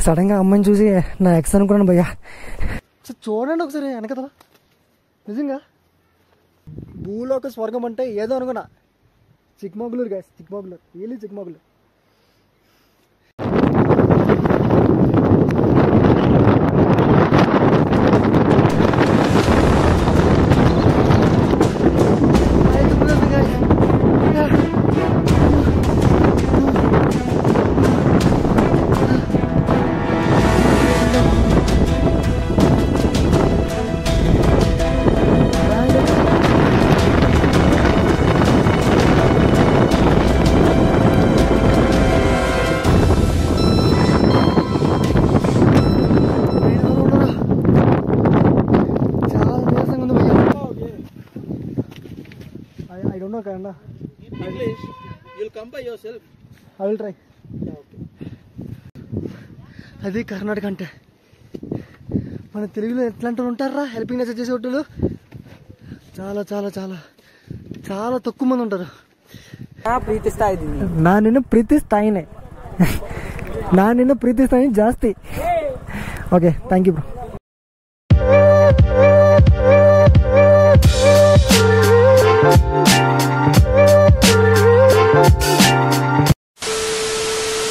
సడన్గా అమ్మాయిని చూసి నా ఎక్స్ అనుకున్నాను భయ్యా. చూడండి ఒకసారి వెనకదా, నిజంగా భూలోక స్వర్గం అంటే ఏదో అనుకున్నా. Chikmagalur guys, Chikmagalur, really Chikmagalur. I don't know Kannada. In English, you'll come by yourself. I will try. Yeah, okay. అది కర్ణాటక అంటే. మన తెలుగులో ఎట్లాంటి ఉంటారా హెల్పింగ్ నేచర్ చేసేవాళ్ళు? చాలా చాలా చాలా చాలా తక్కువ మంది ఉంటారు. నా నిన్ను ప్రీతిస్తాయినే నా నిన్ను ప్రీతిస్తాయి జాస్తి. Okay, thank you bro.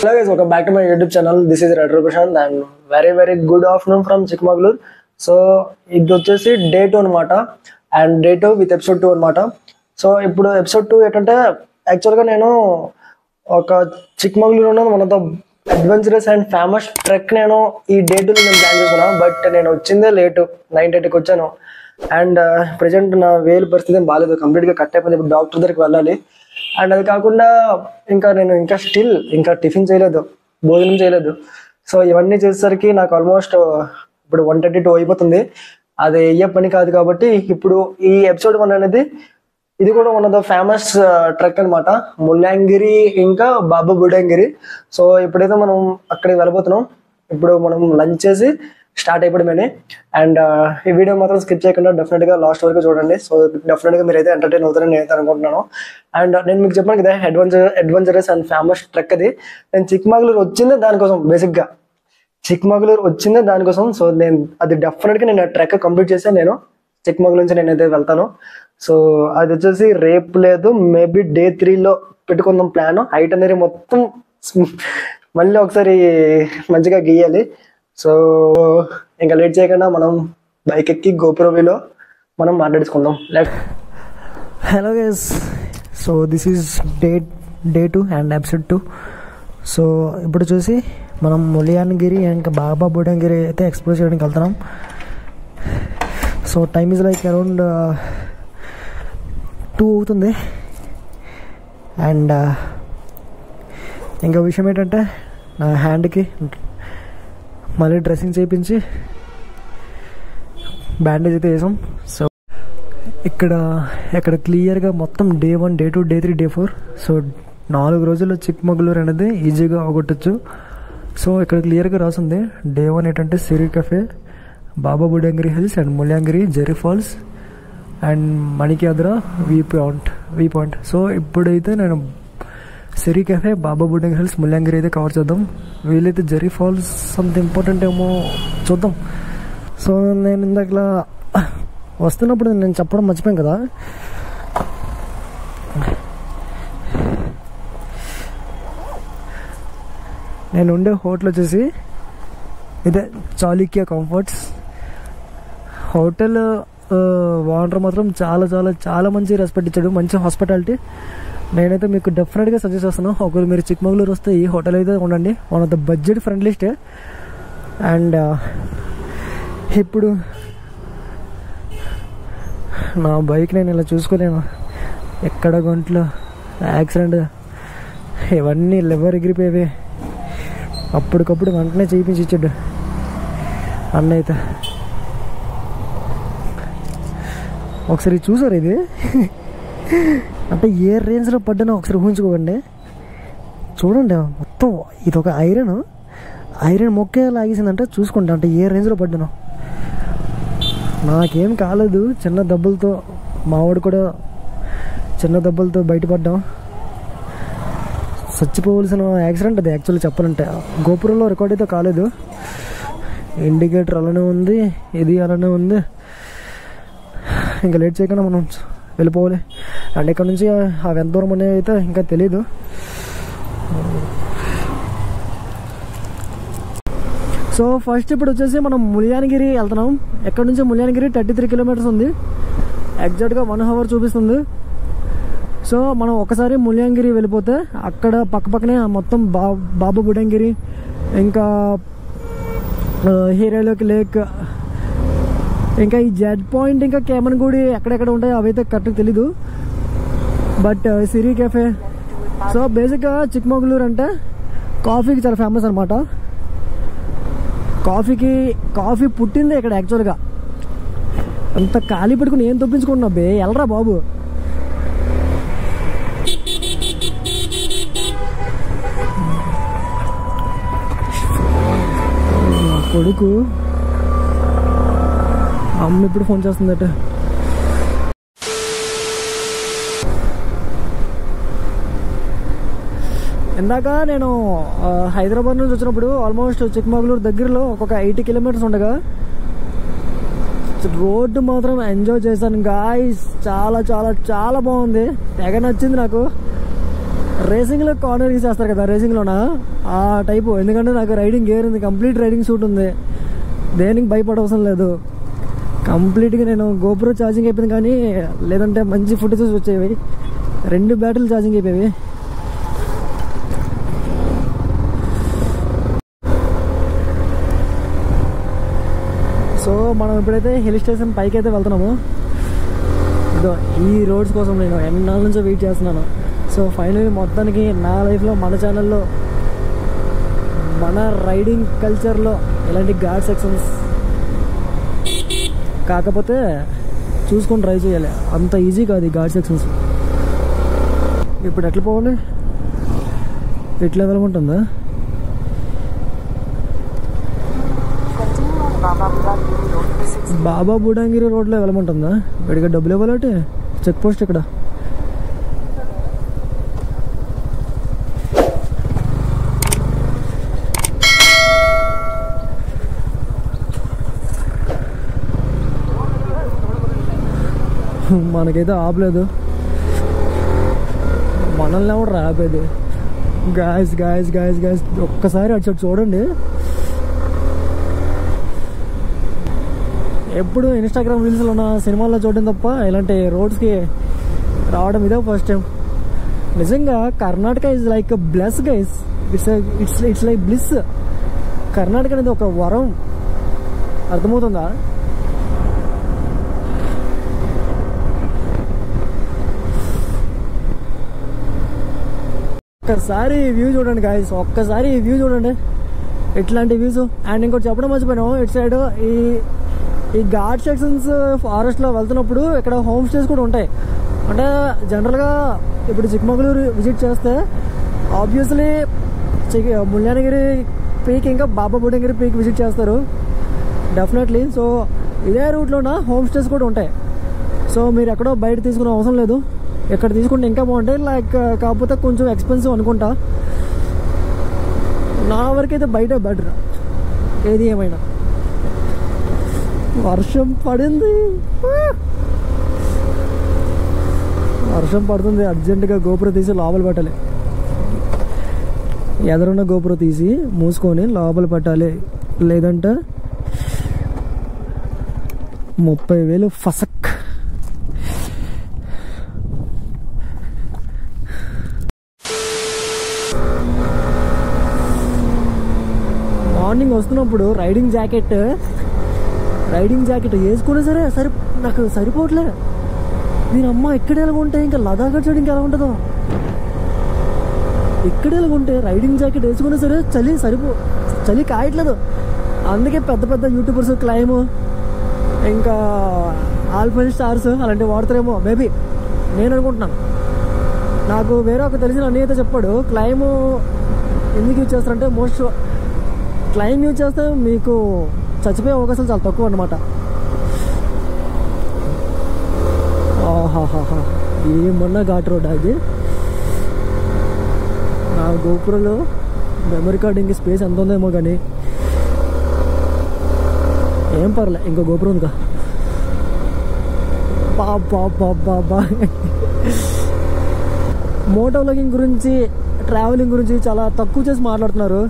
Hello guys, welcome back to my YouTube channel. This is Retro Prashant and very good afternoon from Chikmagalur. So ఇది వచ్చేసి డే 2 అనమాట, అండ్ డే 2 విత్ ఎపిసోడ్ 2 అనమాట. సో ఇప్పుడు ఎపిసోడ్ 2 ఏంటంటే యాక్చువల్గా నేను ఒక చిక్మగళూరు ఉన్న one of the adventurous and famous trek నేను ఈ డే 2 నేను ప్లాన్ చేసుకున్నాను. బట్ నేను వచ్చిందే లేటు, 9:30కి వచ్చాను. అండ్ ప్రజెంట్ నా వేలు పరిస్థితి ఏం బాగాలేదు, కంప్లీట్గా కట్ అయిపోయింది. ఇప్పుడు డాక్టర్ దగ్గరికి వెళ్ళాలి. అండ్ అది కాకుండా నేను ఇంకా టిఫిన్ చేయలేదు, భోజనం చేయలేదు. సో ఇవన్నీ చేసేసరికి నాకు ఆల్మోస్ట్ ఇప్పుడు 1:32 అయిపోతుంది. అది అయ్యే పని కాదు. కాబట్టి ఇప్పుడు ఈ ఎపిసోడ్ 1 అనేది ఇది కూడా one of the famous trek అనమాట, ముల్యాంగిరి ఇంకా బాబా బుడంగిరి. సో ఇప్పుడైతే మనం అక్కడికి వెళ్ళబోతున్నాం. ఇప్పుడు మనం లంచ్ చేసి స్టార్ట్ అయిపోవడమేనే. అండ్ ఈ వీడియో మాత్రం స్కిప్ చేయకుండా డెఫినెట్గా లాస్ట్ వరకు చూడండి. సో డెఫినెట్గా మీరు అయితే ఎంటర్టైన్ అవుతారని నేను అనుకుంటున్నాను. అండ్ నేను మీకు చెప్పాను కదా, అడ్వెంచరస్ అండ్ ఫేమస్ ట్రెక్ అది. నేను చిక్మగళూరు వచ్చిందే దానికోసం, బేసిక్గా చిక్మగళూరు వచ్చిందే దానికోసం. సో నేను అది డెఫినెట్గా నేను ట్రెక్ కంప్లీట్ చేసి నేను చిక్మగళూరు నుంచి నేనైతే వెళ్తాను. సో అది వచ్చేసి రేపు లేదు, మేబీ డే 3లో పెట్టుకుందాం ప్లాన్. హైట్ అనేది మొత్తం మళ్ళీ ఒకసారి మంచిగా గీయాలి. సో ఇంకా లేట్ చేయకుండా మనం బైక్ ఎక్కి గోపురవిలో మనం మాట్లాడుకుందాం. Hello guys, so this is day 2 and episode 2. So ఇప్పుడు చూసి మనం ముల్యాంగిరి ఇంకా బాబా బుడంగిరి అయితే ఎక్స్ప్లోర్ చేయడానికి వెళ్తున్నాం. So time is like around 2 అవుతుంది. అండ్ ఇంకా విషయం ఏంటంటే నా హ్యాండ్కి మళ్ళీ డ్రెస్సింగ్ చేయించి బ్యాండేజ్ అయితే వేసాం. సో ఇక్కడ క్లియర్గా మొత్తం day 1, day 2, day 3, day 4. So 4 రోజుల్లో చిక్మగళూరు అనేది ఈజీగా అవగొట్టచ్చు. సో ఇక్కడ క్లియర్గా రాసింది డే 1 ఏంటంటే Siri cafe, Baba Budangiri hills and Mullayanagiri, Jhari falls and మణికేంద్ర వీ పాయింట్. సో ఇప్పుడైతే నేను సిరి కెఫే, బాబా బుడంగిరి హిల్స్, ముల్యాంగిరి అయితే కవర్ చేద్దాం. వీలైతే జెరీ ఫాల్స్ అంత ఇంపార్టెంట్ ఏమో చూద్దాం. సో నేను ఇందాకలా వస్తున్నప్పుడు నేను చెప్పడం మర్చిపోయాను కదా, నేను ఉండే హోటల్ వచ్చేసి ఇదే చాళుక్య కంఫర్ట్స్ హోటల్. ఓనర్ మాత్రం చాలా చాలా చాలా మంచి రెస్పెక్ట్ ఇచ్చాడు, మంచి హాస్పిటాలిటీ. నేనైతే మీకు డెఫినెట్గా సజెస్ట్ చేస్తాను, ఒకవేళ మీరు చిక్మగళూరు వస్తే ఈ హోటల్ అయితే ఉండండి. One of the budget friendliest. And ఇప్పుడు నా బైక్ నేను ఇలా చూసుకోలేను, ఎక్కడ గంటలు యాక్సిడెంట్ ఇవన్నీ లివర్ ఎగిరిపోయేవి. అప్పటికప్పుడు వెంటనే చేయించి ఇచ్చాడు అన్న అయితే. ఒకసారి చూసారు ఇది అంటే ఏ రేంజ్లో పడ్డానో ఒకసారి ఊహించుకోకండి. చూడండి మొత్తం ఇది ఒక ఐరన్ మొక్కే లాగేసిందంటే చూసుకోండి, అంటే ఏ రేంజ్లో పడ్డానో. నాకేం కాలేదు, చిన్న దెబ్బలతో. మావాడు కూడా చిన్న దెబ్బలతో బయటపడ్డాం. చచ్చిపోవలసిన యాక్సిడెంట్ అది యాక్చువల్లీ చెప్పాలంటే. గోపురంలో రికార్డ్ అయితే కాలేదు, ఇండికేటర్ అలానే ఉంది, ఇది అలానే ఉంది. ఇంకా లేట్ చేయకుండా మనం వెళ్ళిపోవాలి. అండ్ ఇక్కడ నుంచి అవి ఎంత దూరం అనేవి అయితే ఇంకా తెలీదు. సో ఫస్ట్ ఇప్పుడు వచ్చేసి మనం ముల్యానగిరి వెళ్తున్నాం. ఎక్కడ నుంచి ముల్యానగిరి 33 కిలోమీటర్స్ ఉంది, ఎగ్జాక్ట్గా 1 hour చూపిస్తుంది. సో మనం ఒకసారి ముల్యానగిరి వెళ్ళిపోతే అక్కడ పక్కనే మొత్తం బాబా బుడంగిరి, ఇంకా హీరాలోకి లేక్, ఇంకా ఈ జెడ్ పాయింట్, ఇంకా కేమన్గూడి ఎక్కడెక్కడ ఉంటాయో అవైతే కరెక్ట్గా తెలీదు. But Siri cafe. సో బేసిక్గా చిక్మగళూరు అంటే కాఫీకి చాలా ఫేమస్ అనమాట. కాఫీ పుట్టిందే ఇక్కడ యాక్చువల్గా. అంత ఖాళీ పెట్టుకుని ఏం తప్పించుకుంటున్నా బే, ఎల్రా బాబు. కొడుకు అమ్మ ఇప్పుడు ఫోన్ చేస్తుందట. ఇందాక నేను హైదరాబాద్ నుంచి వచ్చినప్పుడు ఆల్మోస్ట్ చిక్మగళూరు దగ్గరలో ఒక 80 కిలోమీటర్స్ ఉండగా రోడ్డు మాత్రం ఎంజాయ్ చేశాను గాయ్స్. చాలా చాలా చాలా బాగుంది, తెగ నచ్చింది నాకు. రేసింగ్లో కార్నర్ చేస్తారు కదా రేసింగ్లోనా, ఆ టైపు. ఎందుకంటే నాకు రైడింగ్ గేర్ ఉంది, కంప్లీట్ రైడింగ్ సూట్ ఉంది, దేనికి భయపడవసరం లేదు. కంప్లీట్గా నేను గోప్రో ఛార్జింగ్ అయిపోయింది, కానీ లేదంటే మంచి ఫుటేజెస్ వచ్చేవి. 2 బ్యాటరీలు ఛార్జింగ్ అయిపోయేవి. సో మనం ఇప్పుడైతే హిల్ స్టేషన్ పైకి అయితే వెళ్తున్నాము. ఈ రోడ్స్ కోసం నేను ఎన్నాళ్ళ నుంచో వెయిట్ చేస్తున్నాను. సో ఫైనల్లీ మొత్తానికి నా లైఫ్లో, మన ఛానల్లో, మన రైడింగ్ కల్చర్లో ఇలాంటి ఘాట్ సెక్షన్స్ కాకపోతే చూసుకొని ట్రై చేయాలి. అంత ఈజీ కాదు ఈ ఘాట్ సెక్షన్స్. ఇప్పుడు ఎట్లా పోవాలి, ఎట్లా వెళ్ళమంటుందా? బాబా బుడంగిరి రోడ్లో వెళ్ళమంటుందా? ఇక్కడికి డబ్బులు ఇవ్వాలంటే చెక్ పోస్ట్ ఇక్కడ. మనకైతే ఆపలేదు, మనల్ని ఎవరు ఆపేది? గాయస్ గాయస్ గాయస్ గాయస్ ఒక్కసారి అటు చూడండి. ఎప్పుడు ఇన్స్టాగ్రామ్ రీల్స్లో ఉన్న సినిమాల్లో చూడడం తప్ప ఇలాంటి రోడ్స్కి రావడం ఇదే ఫస్ట్ టైం. నిజంగా Karnataka is like bless guys. It's like bliss. Karnataka అనేది ఒక వరం, అర్థమవుతుందా? ఒక్కసారి వ్యూ చూడండి గాయస్, ఒక్కసారి వ్యూ చూడండి, ఇట్లాంటి వ్యూస్. అండ్ ఇంకోటి చెప్పడం మర్చిపోయాను, ఇటు సైడ్ ఈ ఘాట్ సెక్షన్స్ ఫారెస్ట్లో వెళ్తున్నప్పుడు ఇక్కడ హోమ్ స్టేస్ కూడా ఉంటాయి. అంటే జనరల్గా ఇప్పుడు చిక్మగళూరు విజిట్ చేస్తే ఆబ్వియస్లీ ముల్యానగిరి పీక్ ఇంకా బాబా బుడంగిరి పీక్ విజిట్ చేస్తారు డెఫినెట్లీ. సో ఇదే రూట్లోన హోమ్ స్టేస్ కూడా ఉంటాయి. సో మీరు ఎక్కడో బయట తీసుకునే అవసరం లేదు, ఇక్కడ తీసుకుంటే ఇంకా బాగుంటాయి. లైక్ కాకపోతే కొంచెం ఎక్స్పెన్సివ్ అనుకుంటా. నా వరకైతే బయట బెటర్ ఏది ఏమైనా. వర్షం పడింది, వర్షం పడుతుంది. అర్జెంటుగా గోపుర తీసి లోపల పెట్టాలి. ఎదురున్న గోపుర తీసి మూసుకొని లోపల పెట్టాలి, లేదంటే 30,000 ఫసక్. మార్నింగ్ వస్తున్నప్పుడు రైడింగ్ జాకెట్ వేసుకున్నా సరే నాకు సరిపోవట్లే. దీని అమ్మ ఇక్కడ ఎలాగుంటే ఇంకా లదాఖ్ సైడ్ ఇంకా ఎలా ఉంటుందో. ఇక్కడ ఎలాగుంటే రైడింగ్ జాకెట్ వేసుకున్నా సరే చలి కాయట్లేదు. అందుకే పెద్ద యూట్యూబర్స్ క్లైమ్ ఇంకా ఆల్ఫైన్ స్టార్స్ అలాంటివి వాడతారేమో మేబీ, నేను అనుకుంటున్నాను. నాకు వేరే ఒక తెలిసిన అన్నయ్య అయితే చెప్పాడు, క్లైమ్ ఎందుకు యూజ్ చేస్తారంటే మోస్ట్ క్లైమ్ యూజ్ చేస్తే మీకు చచ్చిపోయే అవకాశాలు చాలా తక్కువ అన్నమాట. ఏమన్నా ఘాట్ రోడ్ అది. నా గోపురంలో మెమరీ కార్డింగ్ స్పేస్ ఎంత ఉందేమో కానీ ఏం పర్లే, ఇంకో గోపురం ఉందిగా. బాబా మోటో వ్లాగింగ్ గురించి, ట్రావెలింగ్ గురించి చాలా తక్కువ చేసి మాట్లాడుతున్నారు.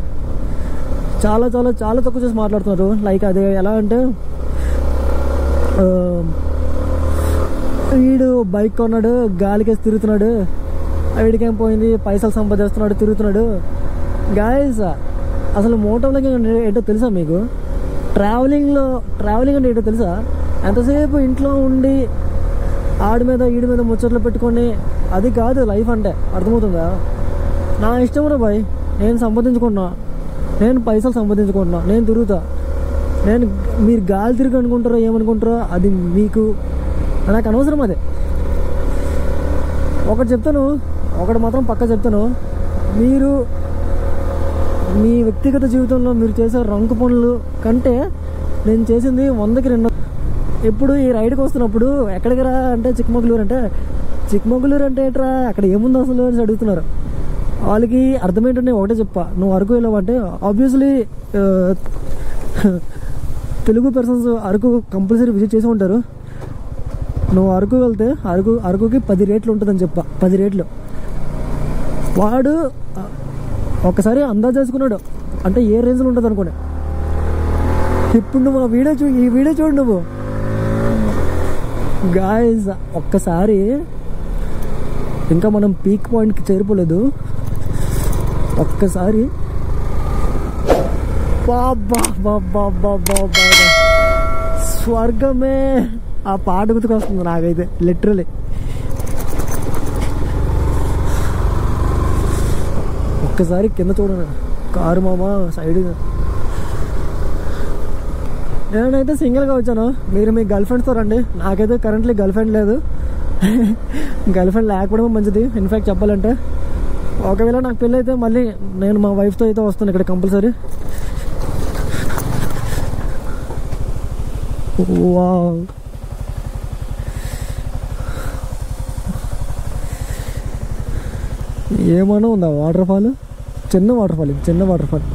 చాలా చాలా చాలా తక్కువ చేసి మాట్లాడుతున్నారు. లైక్ అది ఎలా అంటే, వీడు బైక్ కొన్నాడు, గాలికేసి తిరుగుతున్నాడు, వీడికేం పోయింది, పైసలు సంపాదిస్తున్నాడు, తిరుగుతున్నాడు. గాయస్, అసలు మోటో వ్లాగింగ్ అంటే ఏంటో తెలుసా మీకు? ట్రావెలింగ్ అంటే ఏంటో తెలుసా? ఎంతసేపు ఇంట్లో ఉండి ఆడి మీద ఈడి మీద ముచ్చట్లు పెట్టుకొని అది కాదు లైఫ్ అంటే. అర్థమవుతుందా? నా ఇష్టం రా బాయ్, నేను సంపాదించుకున్నా, నేను పైసలు సంపాదించుకుంటున్నా, నేను తిరుగుతా. మీరు గాలి తిరిగి అనుకుంటారో ఏమనుకుంటారో అది మీకు, నాకు అనవసరం అది. ఒకటి మాత్రం పక్కా చెప్తాను, మీరు మీ వ్యక్తిగత జీవితంలో మీరు చేసే రంకు పనులు కంటే నేను చేసింది 100కి 2. ఎప్పుడు ఈ రైడ్కి వస్తున్నప్పుడు ఎక్కడికి రా అంటే చిక్మగళూరు అంటే ఏంట్రా, అక్కడ ఏముంది అసలు అని అడుగుతున్నారు. వాళ్ళకి అర్థం ఏంటంటే ఒకటే చెప్పా, నువ్వు అరకు వెళ్ళావంటే obviously Telugu persons Araku compulsory visit చేసి ఉంటారు. నువ్వు అరకు వెళ్తే అరకుకి 10 రేట్లు ఉంటుందని చెప్పా, 10 రేట్లు. వాడు ఒక్కసారి అందాజు చేసుకున్నాడు అంటే ఏ రేంజ్లో ఉంటుంది అనుకోండి. ఇప్పుడు నువ్వు ఈ వీడియో చూడు నువ్వు గాయస్. ఒక్కసారి ఇంకా మనం పీక్ పాయింట్కి చేరిపోలేదు. ఒక్కసారి స్వర్గమే, ఆ పాట గుర్తుకొస్తుంది నాకైతే లిటరలీ. ఒక్కసారి కింద చూడండి, కారు మామ సైడ్. నేనైతే సింగిల్గా వచ్చాను, మీరు మీ గర్ల్ ఫ్రెండ్స్తో రండి. నాకైతే కరెంట్లీ గర్ల్ ఫ్రెండ్ లేదు. గర్ల్ ఫ్రెండ్ లేకపోవడం మంచిది ఇన్ఫ్యాక్ట్ చెప్పాలంటే. ఒకవేళ నాకు పెళ్ళి అయితే మళ్ళీ నేను మా వైఫ్తో అయితే వస్తాను ఇక్కడ కంపల్సరీ. వావ్, ఏమన్నా ఉందా వాటర్ ఫాల్? చిన్న వాటర్ ఫాల్.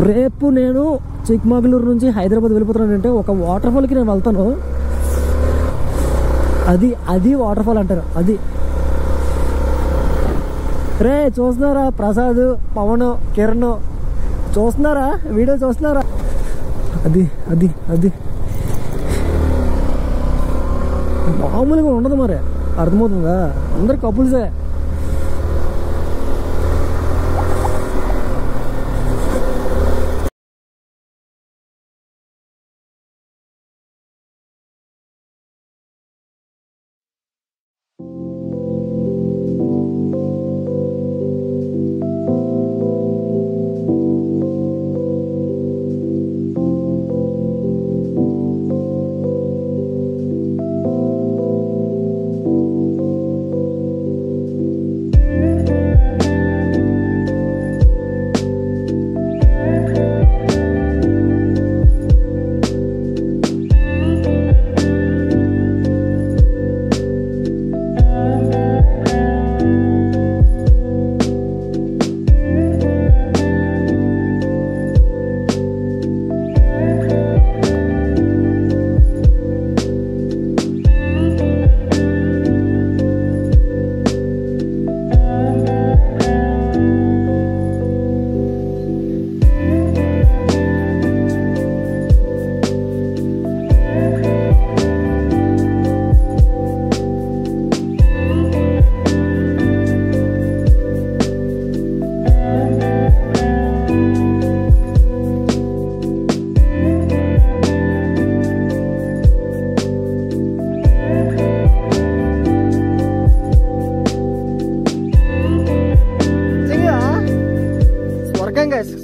రేపు నేను చిక్మగళూరు నుంచి హైదరాబాద్ వెళ్ళిపోతున్నానంటే ఒక వాటర్ ఫాల్కి నేను వెళ్తాను. అది వాటర్ ఫాల్ అంటారు. అది రే చూస్తున్నారా? ప్రసాద్, పవన్, కిరణ్ చూస్తున్నారా? వీడియో చూస్తున్నారా? అది మామూలుగా ఉండదు మరి, అర్థమవుతుందా? అందరు కపుల్సే.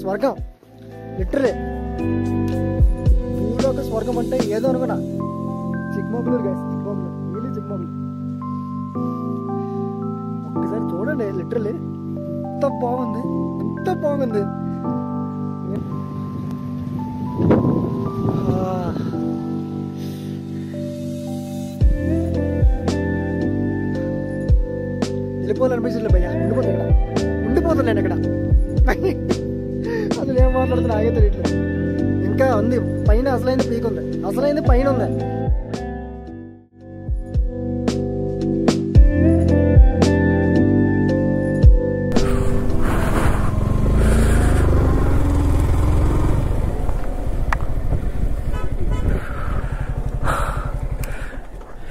స్వర్గం లిటరలీ. భూలోక స్వర్గం అంటే ఏదో అనుకున్నా. చిక్మగళూరు గైస్, చిక్మగళూరు. ఒక్కసారి చూడండి, లిటరలీ ఎంత బాగుంది. ఉండిపోవాలనిపించలేదు భయ్యా, ఉండిపోతాను నేను ఇక్కడ. అసలు ఏం మాట్లాడుతున్నా ఆగే తెలియట్లేదు. ఇంకా ఉంది పైన, అసలైంది పీక్ ఉంది, అసలైంది పైన ఉంది.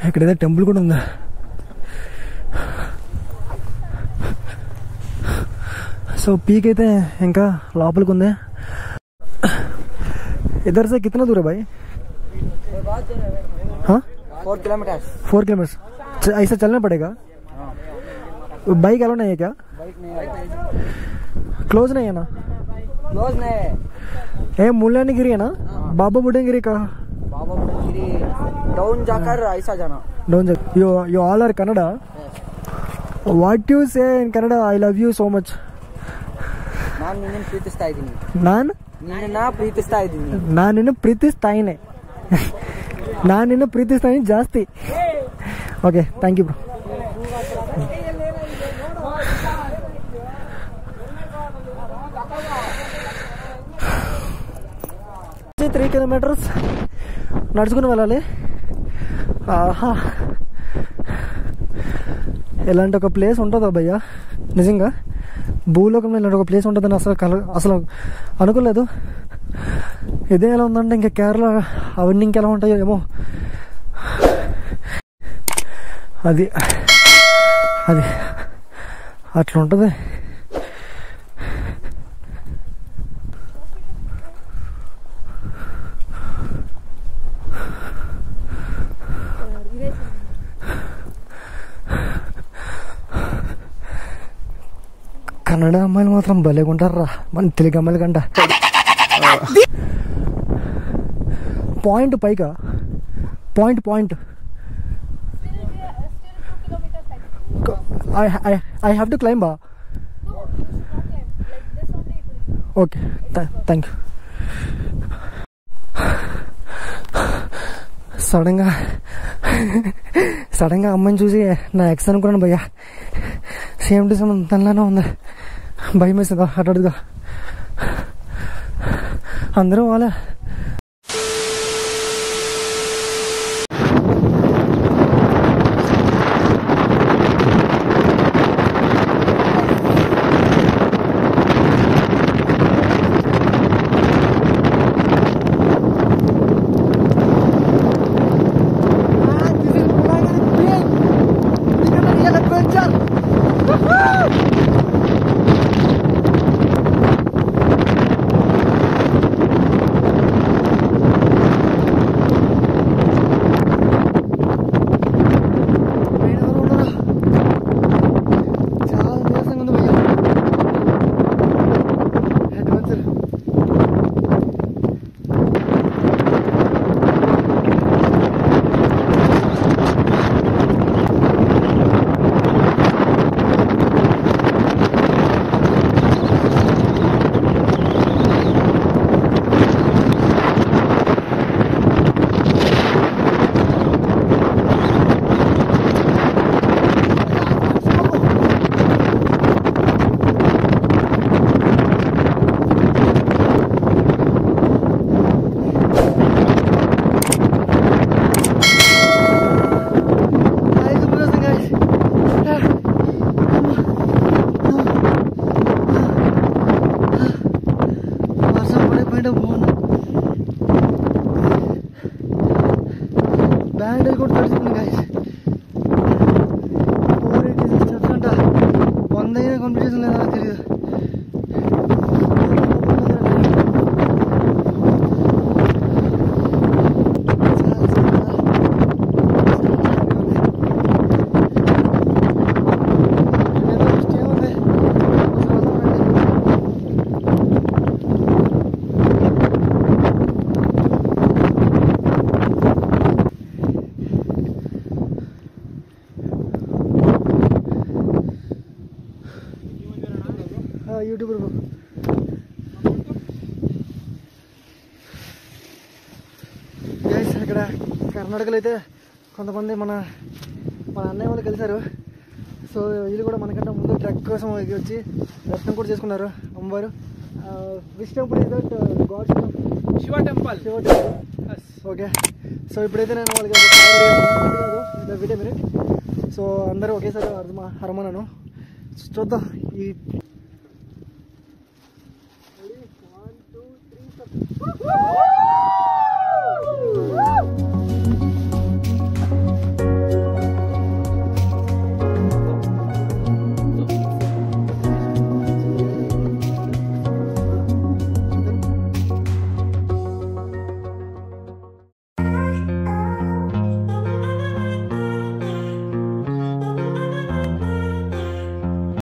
ఇక్కడేదో టెంపుల్ కూడా ఉందా? సో పీక్ అయితే ఇంకా లోపలికి ఉంది. इधर से कितना दूर है भाई? 4 किलोमीटर. 4 किलोमीटर ऐसा चलना पड़ेगा? बाइक अलाउ नहीं है क्या? बाइक नहीं है. क्लोज नहीं है ना? क्लोज नहीं है. ए मुल्लानीगिरी है ना? बाबा बुडनगिरी का? बाबा बुडनगिरी डाउन जाकर ऐसा जाना. Don't you all are Kannada? Yes. What you say in Kannada? I love you so much. ನಾನು ನಿನ್ನನ್ನು ಪ್ರೀತಿಸ್ತಾ ಇದ್ದೀನಿ. ನಿನ್ನನ್ನು ಪ್ರೀತಿಸ್ತಾ ಇದ್ದೀನಿ. ನಾನು ನಿನ್ನ ಪ್ರೀತಿಸ್ತಾ ಇದ್ದೀನಿ ಜಾಸ್ತಿ. Okay, thank you bro. 3 kilometers నడుచుకుని వెళ్ళాలి. ఆహా, ఇలాంటి ఒక ప్లేస్ ఉంటుందా భయ్యా? నిజంగా భూలోకంలో ఇలాంటి ఒక ప్లేస్ ఉంటుందని అసలు అనుకోలేదు. ఇదే ఎలా ఉందంటే ఇంకా కేరళ అవన్నీ ఇంకెలా ఉంటాయో ఏమో. అది అది అట్లా ఉంటుంది. కన్నడ అమ్మాయిలు మాత్రం భలేగుంటారా మన తెలుగు అమ్మాయిల కంట. పాయింట్ పైగా point I have to climb. Okay, thank you. సడన్గా అమ్మాయిని చూసి నా ఎక్స్ అనుకున్నాను భయ్యా. సేమ్ టు సేమ్ తనలానే ఉంది. భయం వేసిందా అటుగా అందరూ వాళ్ళ. బ్యాండేజ్ కూడా తడిచింది గాయస్. 486 స్టెప్స్ అంట. 100 అయినా కంప్లీట్ చేసిన లేదా తెలియదు. యూట్యూబర్ గైస్, ఇక్కడ కర్ణాటకలో అయితే కొంతమంది మన అన్నయ్య వాళ్ళు కలిశారు. సో వీళ్ళు కూడా మనకంటే ముందు ట్రెక్ కోసం వచ్చి దర్శనం కూడా చేసుకున్నారు అమ్మవారు. Which temple is that? God Shiva temple. Okay. So ఇప్పుడైతే నేను వాళ్ళకి కాదు విట్ మినిట్. సో అందరూ ఒకేసారి హరమన్నాను. చూద్దాం. ఈ 1 2 3